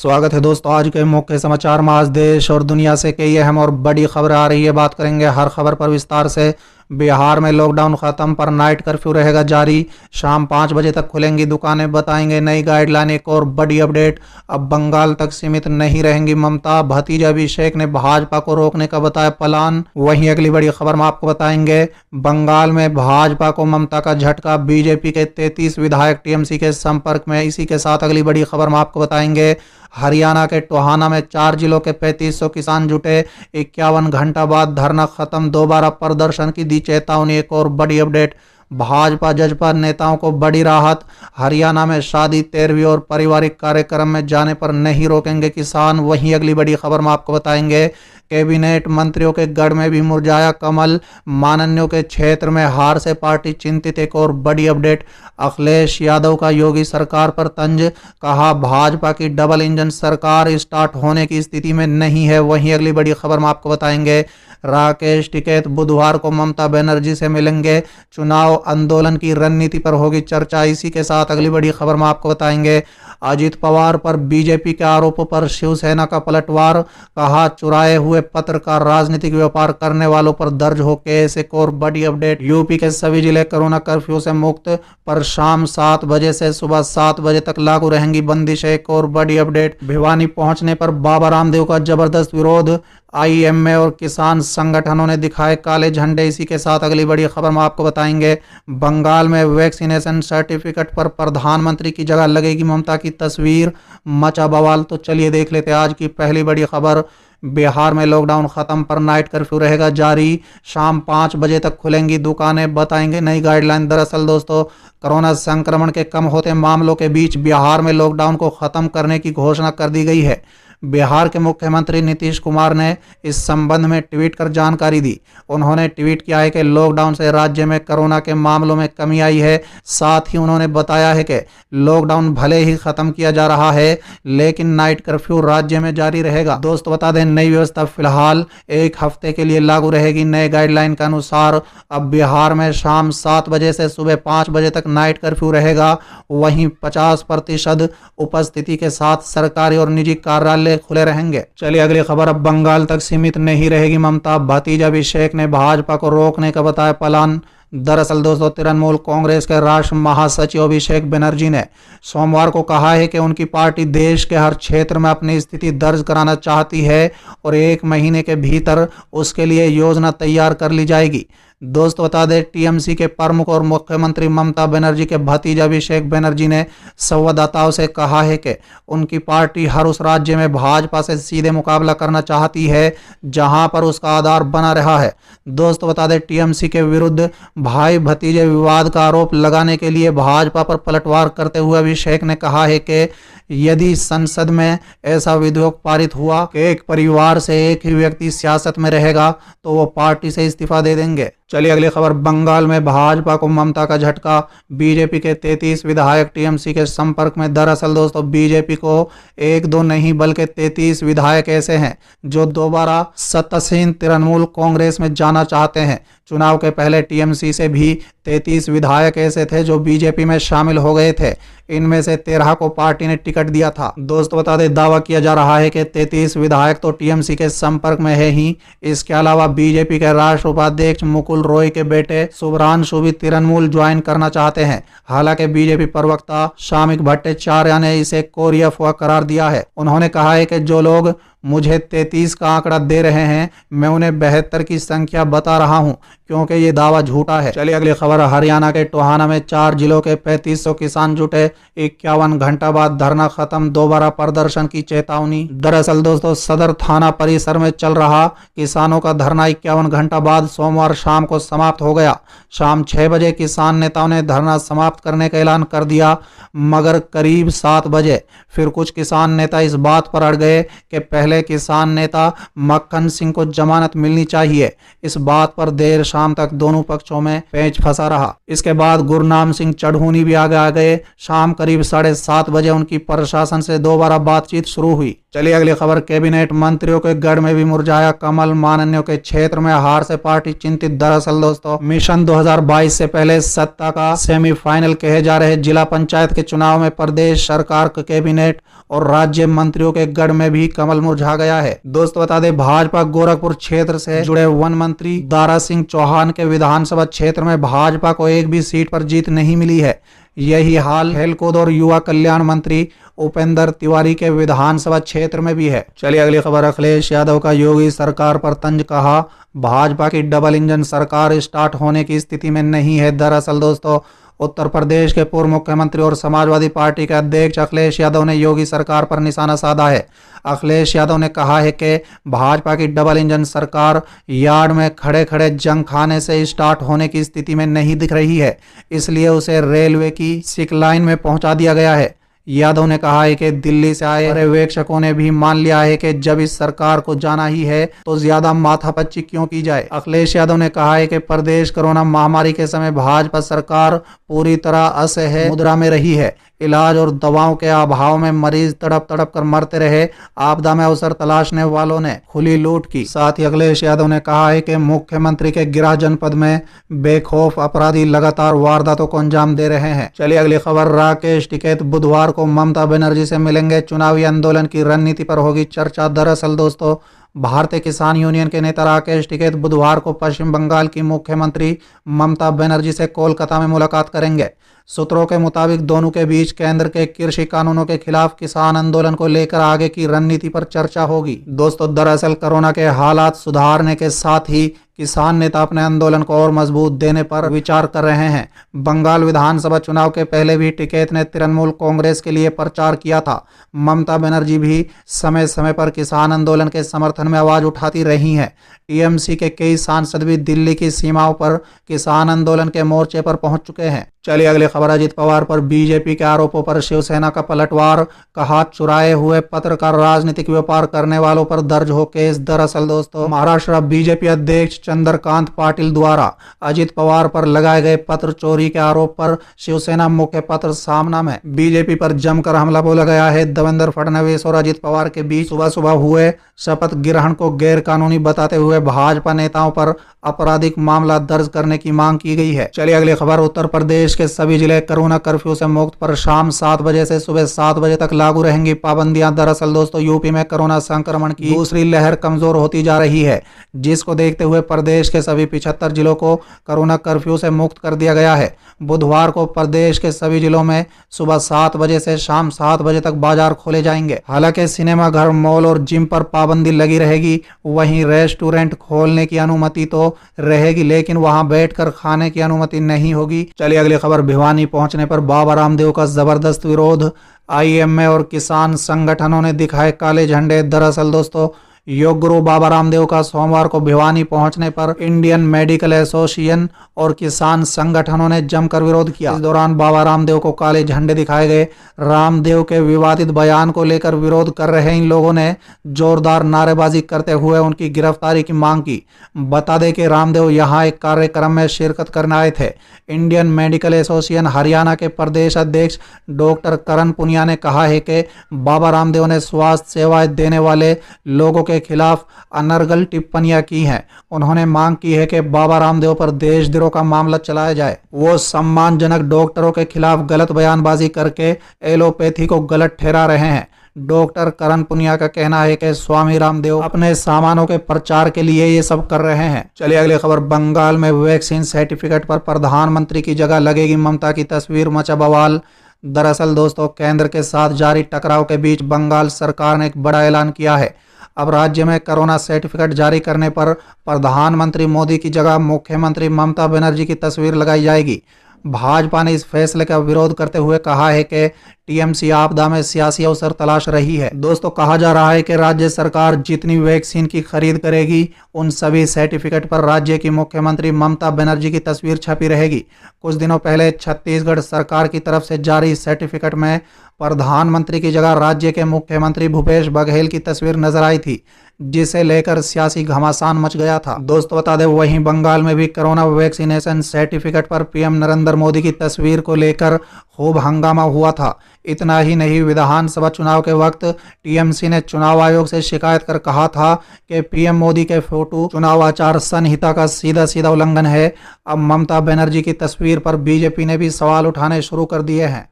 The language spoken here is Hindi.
स्वागत है दोस्तों आज के मुख्य समाचार में। आज देश और दुनिया से कई अहम और बड़ी खबर आ रही है, बात करेंगे हर खबर पर विस्तार से। बिहार में लॉकडाउन खत्म पर नाइट कर्फ्यू रहेगा जारी, शाम 5 बजे तक खुलेंगी दुकानें, बताएंगे नई गाइडलाइन। एक और बड़ी अपडेट, अब बंगाल तक सीमित नहीं रहेंगी ममता, भतीजा अभिषेक ने भाजपा को रोकने का बताया प्लान। वहीं अगली बड़ी खबर में आपको बताएंगे बंगाल में भाजपा को ममता का झटका, बीजेपी के 33 विधायक टीएमसी के संपर्क में। इसी के साथ अगली बड़ी खबर में आपको बताएंगे हरियाणा के टोहाना में 4 जिलों के 3500 किसान जुटे, 51 घंटा बाद धरना खत्म, दोबारा प्रदर्शन की दी चेतावनी। एक और बड़ी अपडेट, भाजपा जजपा नेताओं को बड़ी राहत, हरियाणा में शादी 13वीं और पारिवारिक कार्यक्रम में जाने पर नहीं रोकेंगे किसान। वहीं अगली बड़ी खबर में आपको बताएंगे कैबिनेट मंत्रियों के गढ़ में भी मुरझाया कमल, मानन्यों के क्षेत्र में हार से पार्टी चिंतित। एक और बड़ी अपडेट, अखिलेश यादव का योगी सरकार पर तंज, कहा भाजपा की डबल इंजन सरकार स्टार्ट होने की स्थिति में नहीं है। वहीं अगली बड़ी खबर में आपको बताएंगे राकेश टिकैत बुधवार को ममता बनर्जी से मिलेंगे, चुनाव आंदोलन की रणनीति पर होगी चर्चा। इसी के साथ अगली बड़ी खबर में आपको बताएंगे अजित पवार पर बीजेपी के आरोपों पर शिवसेना का पलटवार, कहा चुराए हुए पत्र का राजनीतिक व्यापार करने वालों पर दर्ज हो केस। एक और बड़ी अपडेट, यूपी के सभी जिले कोरोना कर्फ्यू से मुक्त, पर शाम 7 बजे से सुबह 7 बजे तक लागू रहेंगी बंदिश। एक और बड़ी अपडेट, भिवानी पहुंचने पर बाबा रामदेव का जबरदस्त विरोध, आईएमए और किसान संगठनों ने दिखाए काले झंडे। इसी के साथ अगली बड़ी खबर में आपको बताएंगे बंगाल में वैक्सीनेशन सर्टिफिकेट पर प्रधानमंत्री की जगह लगेगी ममता की तस्वीर, मचा बवाल। तो चलिए देख लेते हैं आज की पहली बड़ी खबर। बिहार में लॉकडाउन खत्म पर नाइट कर्फ्यू रहेगा जारी, शाम 5 बजे तक खुलेंगी दुकानें, बताएंगे नई गाइडलाइन। दरअसल दोस्तों कोरोना संक्रमण के कम होते मामलों के बीच बिहार में लॉकडाउन को खत्म करने की घोषणा कर दी गई है। बिहार के मुख्यमंत्री नीतीश कुमार ने इस संबंध में ट्वीट कर जानकारी दी। उन्होंने ट्वीट किया है कि लॉकडाउन से राज्य में कोरोना के मामलों में कमी आई है। साथ ही उन्होंने बताया है कि लॉकडाउन भले ही खत्म किया जा रहा है लेकिन नाइट कर्फ्यू राज्य में जारी रहेगा। दोस्तों बता दें नई व्यवस्था फिलहाल 1 हफ्ते के लिए लागू रहेगी। नए गाइडलाइन के अनुसार अब बिहार में शाम 7 बजे से सुबह 5 बजे तक नाइट कर्फ्यू रहेगा। वहीं 50% उपस्थिति के साथ सरकारी और निजी कार्यालय खुले रहेंगे। चलिए अगली खबर, अब बंगाल तक सीमित नहीं रहेगी ममता, भतीजा अभिषेक ने भाजपा को रोकने का बताया प्लान। दरअसल दोस्तों तृणमूल कांग्रेस के राष्ट्रीय महासचिव अभिषेक बनर्जी ने सोमवार को कहा है कि उनकी पार्टी देश के हर क्षेत्र में अपनी स्थिति दर्ज कराना चाहती है और 1 महीने के भीतर उसके लिए योजना तैयार कर ली जाएगी। दोस्तों बता दें टीएमसी के प्रमुख और मुख्यमंत्री ममता बनर्जी के भतीजा अभिषेक बनर्जी ने संवाददाताओं से कहा है कि उनकी पार्टी हर उस राज्य में भाजपा से सीधे मुकाबला करना चाहती है जहां पर उसका आधार बना रहा है। दोस्तों बता दें टीएमसी के विरुद्ध भाई भतीजे विवाद का आरोप लगाने के लिए भाजपा पर पलटवार करते हुए अभिषेक ने कहा है कि यदि संसद में ऐसा विधेयक पारित हुआ कि एक परिवार से एक ही व्यक्ति सियासत में रहेगा तो वो पार्टी से इस्तीफा दे देंगे। चलिए अगली खबर, बंगाल में भाजपा को ममता का झटका, बीजेपी के 33 विधायक टीएमसी के संपर्क में। दरअसल दोस्तों बीजेपी को 1-2 नहीं बल्कि 33 विधायक ऐसे हैं जो दोबारा सत्तासीन तृणमूल कांग्रेस में जाना चाहते हैं। चुनाव के पहले टीएमसी से भी 33 विधायक ऐसे थे जो बीजेपी में शामिल हो गए थे। इनमें से 13 को पार्टी ने टिकट दिया था। दोस्तों बता दें दावा किया जा रहा है कि 33 विधायक तो टीएमसी के संपर्क में है ही। इसके अलावा बीजेपी के राष्ट्रीय उपाध्यक्ष मुकुल रॉय के बेटे शुभ्रांशु भी तृणमूल ज्वाइन करना चाहते हैं। हालांकि बीजेपी प्रवक्ता शामिक भट्टाचार्य ने इसे कोरी अफवाह करार दिया है। उन्होंने कहा है कि जो लोग मुझे 33 का आंकड़ा दे रहे हैं मैं उन्हें 72 की संख्या बता रहा हूं क्योंकि ये दावा झूठा है। चलिए अगली खबर, हरियाणा के टोहाना में 4 जिलों के 3500 किसान जुटे, 51 घंटा बाद धरना खत्म, दोबारा प्रदर्शन की चेतावनी। दरअसल दोस्तों सदर थाना परिसर में चल रहा किसानों का धरना 51 घंटा बाद सोमवार शाम को समाप्त हो गया। शाम 6 बजे किसान नेताओं ने धरना समाप्त करने का ऐलान कर दिया, मगर करीब 7 बजे फिर कुछ किसान नेता इस बात पर अड़ गए कि पहले पहले किसान नेता मक्खन सिंह को जमानत मिलनी चाहिए। इस बात पर देर शाम तक दोनों पक्षों में पेच फंसा रहा। इसके बाद गुरनाम सिंह चढ़ूनी भी आगे आ गए। शाम करीब 7:30 बजे उनकी प्रशासन से दोबारा बातचीत शुरू हुई। चलिए अगली खबर। कैबिनेट मंत्रियों के गढ़ में भी मुरझाया कमल, माननीयों के क्षेत्र में हार से पार्टी चिंतित। दरअसल दोस्तों, मिशन 2022 से पहले सत्ता का सेमीफाइनल कहे जा रहे जिला पंचायत के चुनाव में प्रदेश सरकार के कैबिनेट और राज्य मंत्रियों के गढ़ में भी कमल मुरझा गया है। दोस्तों बता दें, भाजपा गोरखपुर क्षेत्र से जुड़े वन मंत्री दारा सिंह चौहान के विधानसभा क्षेत्र में भाजपा को एक भी सीट पर जीत नहीं मिली है। यही हाल खेलकूद और युवा कल्याण मंत्री उपेंद्र तिवारी के विधानसभा क्षेत्र में भी है। चलिए अगली खबर। अखिलेश यादव का योगी सरकार पर तंज, कहा भाजपा की डबल इंजन सरकार स्टार्ट होने की स्थिति में नहीं है। दरअसल दोस्तों, उत्तर प्रदेश के पूर्व मुख्यमंत्री और समाजवादी पार्टी के अध्यक्ष अखिलेश यादव ने योगी सरकार पर निशाना साधा है। अखिलेश यादव ने कहा है कि भाजपा की डबल इंजन सरकार यार्ड में खड़े खड़े जंग खाने से स्टार्ट होने की स्थिति में नहीं दिख रही है, इसलिए उसे रेलवे की सिक लाइन में पहुंचा दिया गया है। यादव ने कहा है कि दिल्ली से आए पर्यवेक्षकों ने भी मान लिया है कि जब इस सरकार को जाना ही है तो ज्यादा माथापच्ची क्यों की जाए। अखिलेश यादव ने कहा है कि प्रदेश कोरोना महामारी के समय भाजपा सरकार पूरी तरह असह्य मुद्रा में रही है। इलाज और दवाओं के अभाव में मरीज तड़प तड़प कर मरते रहे। आपदा में अवसर तलाशने वालों ने खुली लूट की। साथ ही अखिलेश यादव ने कहा है कि मुख्यमंत्री के गिरा जनपद में बेखौफ अपराधी लगातार वारदातों को अंजाम दे रहे हैं। चलिए अगली खबर। राकेश टिकैत बुधवार को ममता बनर्जी से मिलेंगे, चुनावी आंदोलन की रणनीति पर होगी चर्चा। दरअसल दोस्तों, भारतीय किसान यूनियन के नेता राकेश टिकैत बुधवार को पश्चिम बंगाल की मुख्यमंत्री ममता बनर्जी से कोलकाता में मुलाकात करेंगे। सूत्रों के मुताबिक दोनों के बीच केंद्र के कृषि कानूनों के खिलाफ किसान आंदोलन को लेकर आगे की रणनीति पर चर्चा होगी। दोस्तों दरअसल कोरोना के हालात सुधारने के साथ ही किसान नेता अपने आंदोलन को और मजबूत देने पर विचार कर रहे हैं। बंगाल विधानसभा चुनाव के पहले भी टिकैत ने तृणमूल कांग्रेस के लिए प्रचार किया था। ममता बनर्जी भी समय समय पर किसान आंदोलन के समर्थन में आवाज उठाती रही हैं। टीएमसी के कई सांसद भी दिल्ली की सीमाओं पर किसान आंदोलन के मोर्चे पर पहुंच चुके हैं। चलिए अगली खबर। अजित पवार पर बीजेपी के आरोपों पर शिवसेना का पलटवार, कहा चुराए हुए पत्र का राजनीतिक व्यापार करने वालों पर दर्ज हो केस। दरअसल दोस्तों, महाराष्ट्र बीजेपी अध्यक्ष चंद्रकांत पाटिल द्वारा अजित पवार पर लगाए गए पत्र चोरी के आरोप पर शिवसेना मुख्य पत्र सामना में बीजेपी पर जमकर हमला बोला गया है। देवेंद्र फडणवीस और अजित पवार के बीच सुबह सुबह हुए शपथ ग्रहण को गैर कानूनी बताते हुए भाजपा नेताओं पर आपराधिक मामला दर्ज करने की मांग की गई है। चलिए अगली खबर। उत्तर प्रदेश के सभी जिले कोरोना कर्फ्यू से मुक्त, पर शाम 7 बजे से सुबह 7 बजे तक लागू रहेंगी पाबंदियां। दरअसल दोस्तों, यूपी में कोरोना संक्रमण की दूसरी लहर कमजोर होती जा रही है, जिसको देखते हुए प्रदेश के सभी 75 जिलों को कोरोना कर्फ्यू से मुक्त कर दिया गया है। बुधवार को प्रदेश के सभी जिलों में सुबह 7 बजे से शाम 7 बजे तक बाजार खोले जाएंगे। हालांकि सिनेमा घर, मॉल और जिम पर पाबंदी लगी रहेगी। वहीं रेस्टोरेंट खोलने की अनुमति तो रहेगी, लेकिन वहां बैठकर खाने की अनुमति नहीं होगी। चलिए अगली खबर। भिवानी पहुंचने पर बाबा रामदेव का जबरदस्त विरोध, आईएमए और किसान संगठनों ने दिखाए काले झंडे। दरअसल दोस्तों, योग गुरु बाबा रामदेव का सोमवार को भिवानी पहुंचने पर इंडियन मेडिकल एसोसिएशन और किसान संगठनों ने जमकर विरोध किया। इस दौरान बाबा रामदेव को काले झंडे दिखाए गए। रामदेव के विवादित बयान को लेकर विरोध कर रहे इन लोगों ने जोरदार नारेबाजी करते हुए उनकी गिरफ्तारी की मांग की। बता दें कि रामदेव यहां एक कार्यक्रम में शिरकत करने आए थे। इंडियन मेडिकल एसोसिएशन हरियाणा के प्रदेश अध्यक्ष डॉक्टर करण पुनिया ने कहा है कि बाबा रामदेव ने स्वास्थ्य सेवाएं देने वाले लोगों के खिलाफ अनर्गल टिप्पणियां की हैं। उन्होंने मांग की है कि बाबा रामदेव पर देशद्रोह का मामला चलाया जाए। वो सम्मानजनक डॉक्टरों के खिलाफ गलत बयानबाजी करके एलोपैथी को गलत ठहरा रहे हैं। डॉक्टर करण पुनिया का कहना है कि स्वामी रामदेव अपने सामानों के प्रचार के लिए ये सब कर रहे हैं। चलिए अगली खबर। बंगाल में वैक्सीन सर्टिफिकेट पर प्रधानमंत्री की जगह लगेगी ममता की तस्वीर, मचा बवाल। दरअसल दोस्तों, केंद्र के साथ जारी टकराव के बीच बंगाल सरकार ने एक बड़ा ऐलान किया है। अब राज्य में कोरोना सर्टिफिकेट जारी करने पर प्रधानमंत्री मोदी की जगह मुख्यमंत्री ममता बनर्जी की तस्वीर लगाई जाएगी। भाजपा ने इस फैसले का विरोध करते हुए कहा है कि टीएमसी आपदा में सियासी अवसर तलाश रही है। दोस्तों, कहा जा रहा है कि राज्य सरकार जितनी वैक्सीन की खरीद करेगी उन सभी सर्टिफिकेट पर राज्य की मुख्यमंत्री ममता बनर्जी की तस्वीर छपी रहेगी। कुछ दिनों पहले छत्तीसगढ़ सरकार की तरफ से जारी सर्टिफिकेट में प्रधानमंत्री की जगह राज्य के मुख्यमंत्री भूपेश बघेल की तस्वीर नजर आई थी, जिसे लेकर सियासी घमासान मच गया था। दोस्तों, बता दें, वहीं बंगाल में भी कोरोना वैक्सीनेशन सर्टिफिकेट पर पीएम नरेंद्र मोदी की तस्वीर को लेकर खूब हंगामा हुआ था। इतना ही नहीं, विधानसभा चुनाव के वक्त टीएमसी ने चुनाव आयोग से शिकायत कर कहा था कि पीएम मोदी के फोटो चुनाव आचार संहिता का सीधा सीधा उल्लंघन है। अब ममता बनर्जी की तस्वीर पर बीजेपी ने भी सवाल उठाने शुरू कर दिए हैं।